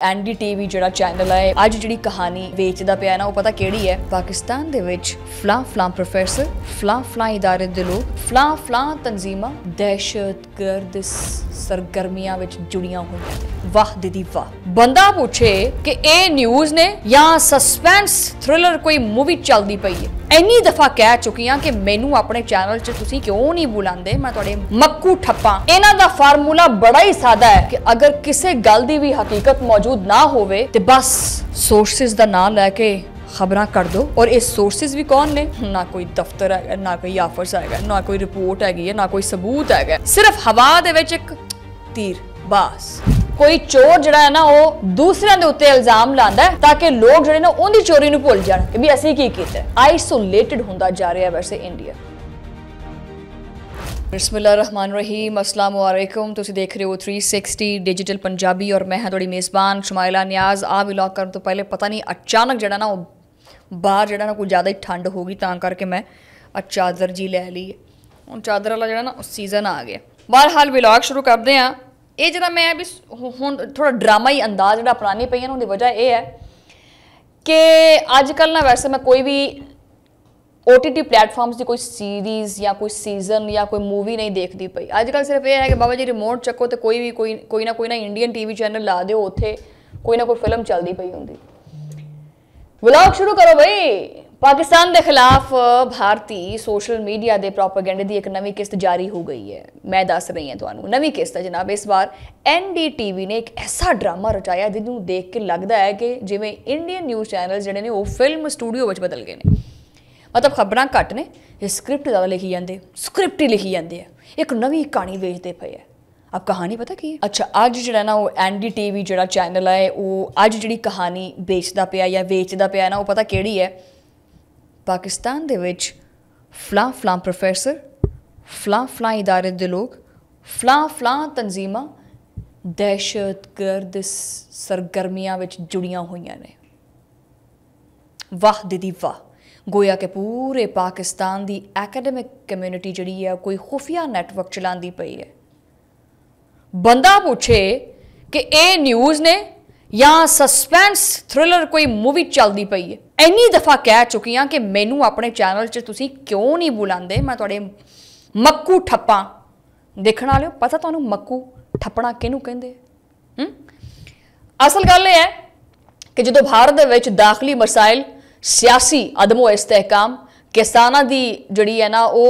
NDTV ਜਿਹੜਾ channel ਹੈ ਅੱਜ ਜਿਹੜੀ ਕਹਾਣੀ ਵੇਚਦਾ ਪਿਆ ਨਾ ਉਹ ਪਤਾ ਕਿਹੜੀ ਹੈ। ਪਾਕਿਸਤਾਨ ਦੇ ਵਿੱਚ ਫਲਾਂ ਪ੍ਰੋਫੈਸਰ ਫਲਾਂ ਇਦਾਰੇ ਦੇ ਲੋਕ ਫਲਾਂ ਤਨਜ਼ੀਮਾਂ ਦਹਿਸ਼ਤਗਰਦ ਸਰਗਰਮੀਆਂ ਵਿੱਚ ਜੁੜੀਆਂ ਹੋਈਆਂ ਨੇ। वाह दीदी वाह। बंदा पूछे कि ए न्यूज़ ने या सस्पेंस थ्रिलर कोई मूवी चलती पई है। इन्नी दफा कह चुकी हाँ कि मैनू अपने चैनल च तुसी क्यों नहीं बुलांदे, मैं तुहाडे मक्कू ठप्पा। इन्हां दा फार्मूला बड़ा ही सादा है कि अगर किसी गल दी भी हकीकत मौजूद ना होवे ते बस सोर्सेज दा नाम लैके खबरां कर दो। और ये सोर्सेज भी कौन ने? ना कोई दफ्तर है, ना कोई आफिस है, ना कोई रिपोर्ट हैगी है, ना कोई सबूत है, सिर्फ हवा दे विच एक तीर बस। कोई चोर जिहड़ा है ना वो दूसरे दे उत्ते इल्जाम लांदा है ताकि लोग जिहड़े ना उहदी चोरी नूं भुल जाण कि भी असीं की कीता। आइसोलेटेड हुंदा जा रहा है वैसे इंडिया। बिस्मिल्लाहिर्रहमानिर्रहीम, अस्सलाम वालेकुम। तुसीं देख रहे हो 360 डिजिटल पंजाबी और मैं हां तुहाडी मेज़बान शुमाइला नियाज़। आ व्लॉग करन तो पहले पता नहीं अचानक जिहड़ा ना वो बाहर जिहड़ा ना कोई ज़्यादा ही ठंड हो गई, तां करके मैं चादर जी लै ली। हुण चादर वाला जिहड़ा ना सीजन आ गया। बहरहाल व्लॉग शुरू करदे हां। ये जो मैं भी हुण थोड़ा ड्रामाई अंदाज जो अपनानी पई है उनकी वजह यह है कि अजकल ना वैसे मैं कोई भी OTT प्लेटफॉर्म्स की कोई सीरीज़ या कोई सीजन या कोई मूवी नहीं देखती पई। अजकल सिर्फ यह है कि बाबा जी रिमोट चक्को तो कोई ना इंडियन TV चैनल ला दो, उत्थे कोई ना कोई फिल्म चलती पई होंदी। व्लॉग शुरू करो भाई। पाकिस्तान के खिलाफ भारतीय सोशल मीडिया के प्रोपेगेंडे की एक नवी किस्त जारी हो गई है। मैं दस रही हूँ तुहानू नवी किस्त है जनाब। इस बार NDTV ने एक ऐसा ड्रामा रचाया जिन्होंने देख के लगता है कि जिवें इंडियन न्यूज़ चैनल जिहड़े ने वो फिल्म स्टूडियो में बदल गए हैं। मतलब खबरां घट ने, ये स्क्रिप्ट ज़्यादा लिखी जाते, स्क्रिप्ट ही लिखी जाते हैं, एक नवी कहानी बेचते पे है। अब कहानी पता की है? अच्छा, अज जो ना वो NDTV जो चैनल है वो अज जी कहानी बेचता पिया या वेचता पिया ना वो पता किहड़ी है। पाकिस्तान दे विच फलां प्रोफैसर फलां इदारे दे लोग फलां तनजीमां दहशतगर्द सरगर्मियां विच जुड़ियां होईयां ने। वाह दीदी वाह। गोया के पूरे पाकिस्तान दी एकेडमिक कम्यूनिटी जिहड़ी है कोई खुफिया नैटवर्क चलांदी पई है। बंदा पूछे कि ए न्यूज़ ने या सस्पेंस थ्रिलर कोई मूवी चलती पई है। इन्नी दफा कह चुकी हाँ कि मैनू अपने चैनल च तुसी क्यों नहीं बुलांदे, मैं तुहाडे मक्कू ठप्पा। देखण वालिओ पता तुहानू मक्कू ठप्पना किहनूं कहंदे? असल गल यह है कि जो भारत दे विच दाखिली मसाइल, सियासी अदमो इस्तेहकाम, किसानां दी जिहड़ी है ना वो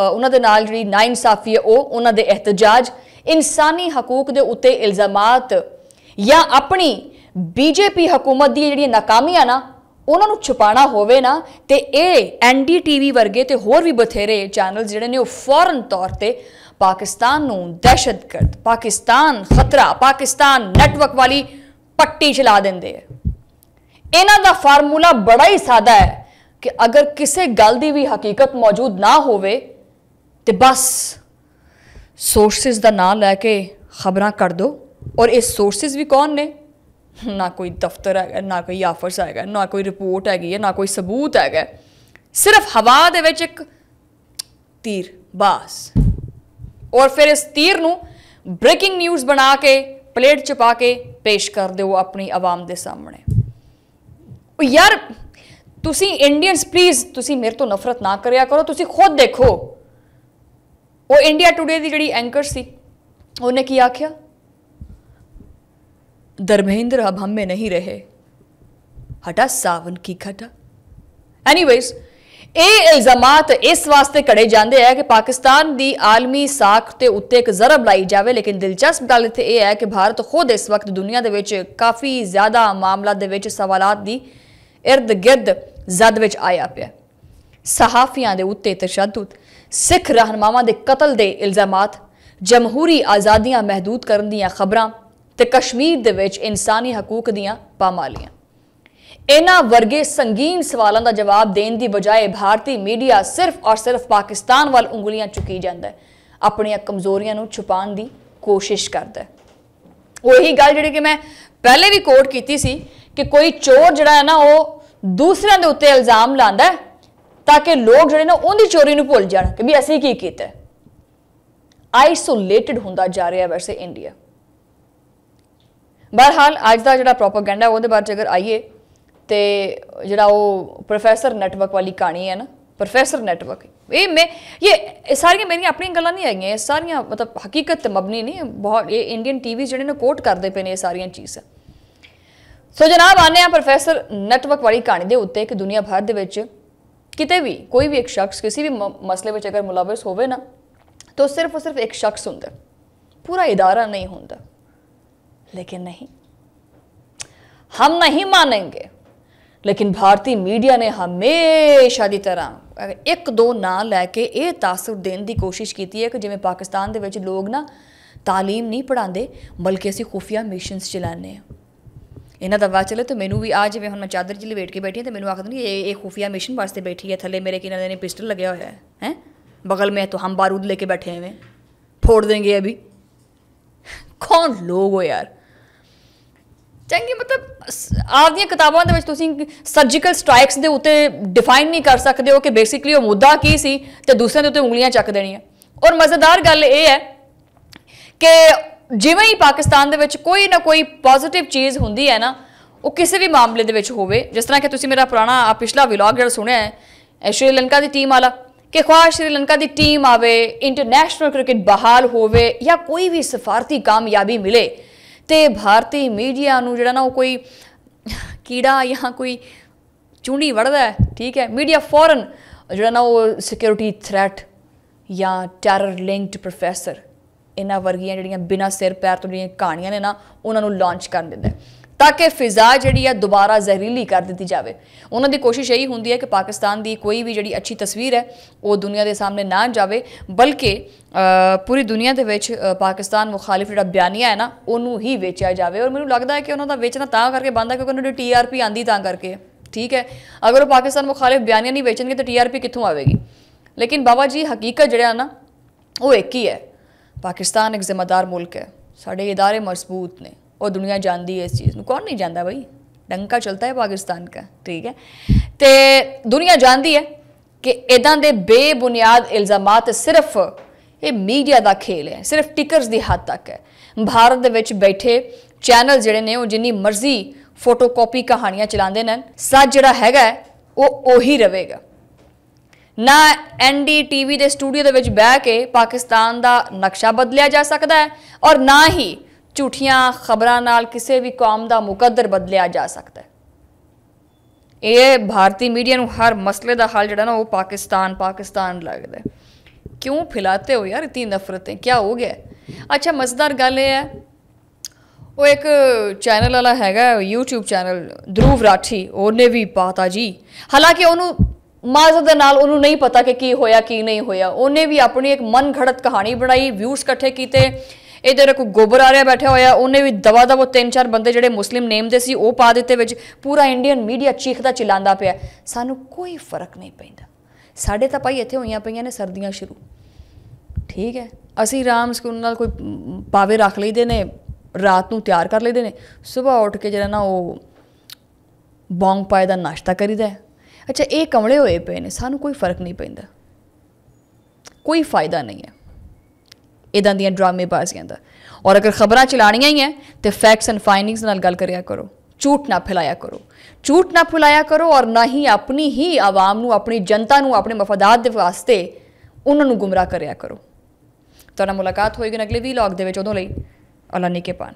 उन्हां दे नाल जिहड़ी नाइंसाफी है वो उन्हां दे एहतजाज, इंसानी हकूक दे उत्ते इल्जामात या अपनी BJP हुकूमत दी जिहड़ी नाकामियां ना उन्होंने छुपाना होवे ना ते NDTV वर्गे ते होर भी बथेरे चैनल जिहड़े ने फौरन तौर ते पाकिस्तान नूं दहशतगर्द, पाकिस्तान खतरा, पाकिस्तान नेटवर्क वाली पट्टी चला देंदे। इन्हां दा फार्मूला बड़ा ही सादा है कि अगर किसी गल दी भी हकीकत मौजूद ना होवे ते बस सोर्सेज दा नाम लैके खबरां कर दो। और ये सोर्सेज भी कौन ने? ना कोई दफ्तर है, ना कोई आफिस है, ना कोई रिपोर्ट हैगी है, ना कोई सबूत है, सिर्फ हवा दे विच एक तीर बस। और फिर इस तीर नूं ब्रेकिंग न्यूज़ बना के प्लेट च पा के पेश कर दो अपनी आवाम दे सामने। यार तुसी इंडियंस प्लीज़ तुसी मेरे तो नफरत ना करया करो। तुसी खुद देखो वो इंडिया टुडे दी जिहड़ी एंकर सी उन्हें की आख्या, धर्मेंद्र अब हम में नहीं रहे, हटा सावन की घटा। एनीवेज ये इल्जामात इस वास्ते कड़े जाते हैं कि पाकिस्तान की आलमी साख के उत्ते एक जरब लाई जाए। लेकिन दिलचस्प गल इत्थे यह है कि भारत खुद इस वक्त दुनिया दे विच काफ़ी ज़्यादा मामलों दे विच सवालात दी इर्द गिर्द जद विच आया पिया। सहाफियां दे उत्ते तशद्दुद, सिख रहनुमावां दे कतल दे इल्जामात, जमहूरी आज़ादियां महदूद करन दियां खबरां ते कश्मीर दे विच इंसानी हकूक दियां पामालियां। इन्हां वर्गे संगीन सवालों का जवाब देने की बजाय भारतीय मीडिया सिर्फ और सिर्फ पाकिस्तान वाल उंगलियां चुकी जाता है, अपनी कमजोरियां नूं छुपाने की कोशिश करता है। वही गल जिहड़ी कि मैं पहले भी कोट की सी कि कोई चोर जिहड़ा है ना वो दूसरे दे उत्ते इल्जाम लांदा है ताकि लोग जिहड़े ना उहदी चोरी नूं भुल जाण कि भी असीं की कीता। आइसोलेटेड हुंदा जा रहा है वैसे इंडिया। बहरहाल अज का जो प्रोपोगेंडा वो बारे अगर आइए तो जोड़ा वो प्रोफैसर नैटवर्क वाली कहानी है ना, प्रोफैसर नैटवर्क, ये सारिया मेरी अपनी गल्लां नहीं है, सारिया मतलब हकीकत मबनी नहीं, बहुत ये इंडियन टीवी जोड़े ने कोट करते पे ने सारिया चीज़ां। सो जनाब आने प्रोफैसर नैटवर्क वाली कहानी के उत्ते कि दुनिया भर के किते भी कोई भी एक शख्स किसी भी मसले में अगर मुलविस होवे ना तो सिर्फ और सिर्फ एक शख्स होंदा, पूरा इदारा नहीं होंदा। लेकिन नहीं, हम नहीं मानेंगे, लेकिन भारतीय मीडिया ने हमेशा की तरह एक दो ना लैके ये तासुर देने की कोशिश की है कि जिमें पाकिस्तान के लोग ना तालीम नहीं पढ़ाते बल्कि असी खुफिया मिशनस चलाने। इन्हों का वाह चले तो मैनू भी आ जिमें हम मैं चादर जी लपेट के बैठी है तो मैनू आखद नहीं ये खुफिया मिशन वास्ते बैठी है, थले मेरे किन्होंने ने पिस्टल लगे हुआ है हैं, बगल में तो हम बारूद लेके बैठे हुए फोड़ देंगे अभी। कौन लोग हो यार, चंगी मतलब आपदी किताबों के सर्जिकल स्ट्राइक्स के उत्ते डिफाइन नहीं कर सकते हो कि बेसिकली वो मुद्दा की सी ते दूसरे के उत्ते उंगलियां चक देनियां। और मज़ेदार गल ये है कि जिवें ही पाकिस्तान के कोई ना कोई पॉजिटिव चीज़ होंदी है ना, वो किसी भी मामले के होवे, जिस तरह कि तुसीं मेरा पुराना पिछला व्लॉग जो सुनिया है श्रीलंका की टीम वाला कि ख्वाह श्रीलंका की टीम आवे, इंटरनेशनल क्रिकेट बहाल होवे या कोई भी सफारती कामयाबी मिले तो भारतीय मीडिया नूं जिहड़ा ना वो कोई कीड़ा या कोई चूंडी वड़दा है, ठीक है, मीडिया फौरन जिहड़ा ना वो सिक्योरिटी थ्रैट या टैरर लिंक्ड प्रोफैसर इन्हां वर्गियां जिहड़ियां बिना सिर पैर तो जिहड़ियां कहानियां ने ना उन्हां नूं लॉन्च कर दिंदा है ताकि फिजा जिहड़ी है दोबारा जहरीली कर दी जाए। उन्होंनी कोशिश यही होंदी है कि पाकिस्तान की कोई भी जिहड़ी अच्छी तस्वीर है वो दुनिया के सामने ना जाए, बल्कि पूरी दुनिया के पाकिस्तान मुखालिफ जिहड़ा बयानिया है ना उन्होंने ही वेचा जाए। और मैनूं लगता है कि उन्होंने बेचना तां करके बंद है क्योंकि उन्होंने TRP आती तां करके, ठीक है। अगर वो पाकिस्तान मुखालिफ बयानिया नहीं बेचेंगे तो TRP कित्थों आएगी। लेकिन बाबा जी हकीकत जिहड़ा ना वो एक ही है, पाकिस्तान एक जिम्मेदार मुल्क है, साढ़े इदारे मजबूत ने और दुनिया जानती है इस चीज़ को, कौन नहीं जानता भाई, डंका चलता है पाकिस्तान का, ठीक है। तो दुनिया जानती है कि इदां दे बेबुनियाद इल्ज़ामात सिर्फ ये मीडिया का खेल है, सिर्फ टिकर्स की हद तक है। भारत दे बैठे चैनल जिहड़े ने जिन्नी मर्जी फोटोकॉपी कहानियां चलाते हैं, सच जिहड़ा हैगा वो उही रहेगा। ना NDTV के स्टूडियो के बह के पाकिस्तान का नक्शा बदलिया जा सकता है और ना ही झूठियां खबरों नाल किसी भी कौम का मुकद्दर बदलिया जा सकता है। ये भारतीय मीडिया नूं हर मसले का हल जिहड़ा ना वो पाकिस्तान पाकिस्तान लगता है। क्यों फैलाते हो यार इतनी नफरतें, क्या हो गया? अच्छा मज़ेदार गल ये है, वो एक चैनल वाला हैगा YouTube चैनल ध्रुव राठी, उन्हें भी पाता जी, हालांकि उन्होंने माजत दे नाल उन्होंने नहीं पता कि की होया की नहीं होया, उन्हें भी अपनी एक मन घड़त कहानी बनाई, व्यूज़ कट्ठे किए, इधर कोई गोबर आ रहा बैठा होया, उन्हें भी दवा दवा 3-4 बंदे जिहड़े मुस्लिम नेम दे सी वो पा दिते विच, पूरा इंडियन मीडिया चीखदा चिल्लांदा पिया। सानू कोई फर्क नहीं पैंदा, साडे तां भाई इत्थे होईयां पईयां ने सर्दियां शुरू, ठीक है, असी आराम स्कूल नाल कोई पावे रख लईदे ने, रात नूं तैयार कर लईदे ने, सुबह उठ के जिहड़ा ना वो बौंग पाए दा नाश्ता करीदा है। अच्छा ये कमले होए पे ने, सानू कोई फर्क नहीं पैंदा, कोई फायदा नहीं है इदां दियां ड्रामेबाजियां दा। और अगर खबरां चलानियां ही हैं तो फैक्ट्स एंड फाइंडिंग्स नाल गल करिया करो, झूठ ना फैलाया करो, झूठ ना फैलाया करो और ना ही अपनी ही आवाम नूं, अपनी जनता नूं अपने मफादात दे वास्ते उन्होंने गुमराह करिया करो। तुहाडे नाल मुलाकात होएगी अगले व्लॉग दे विच, उदों लई अल्लाह नेके पान।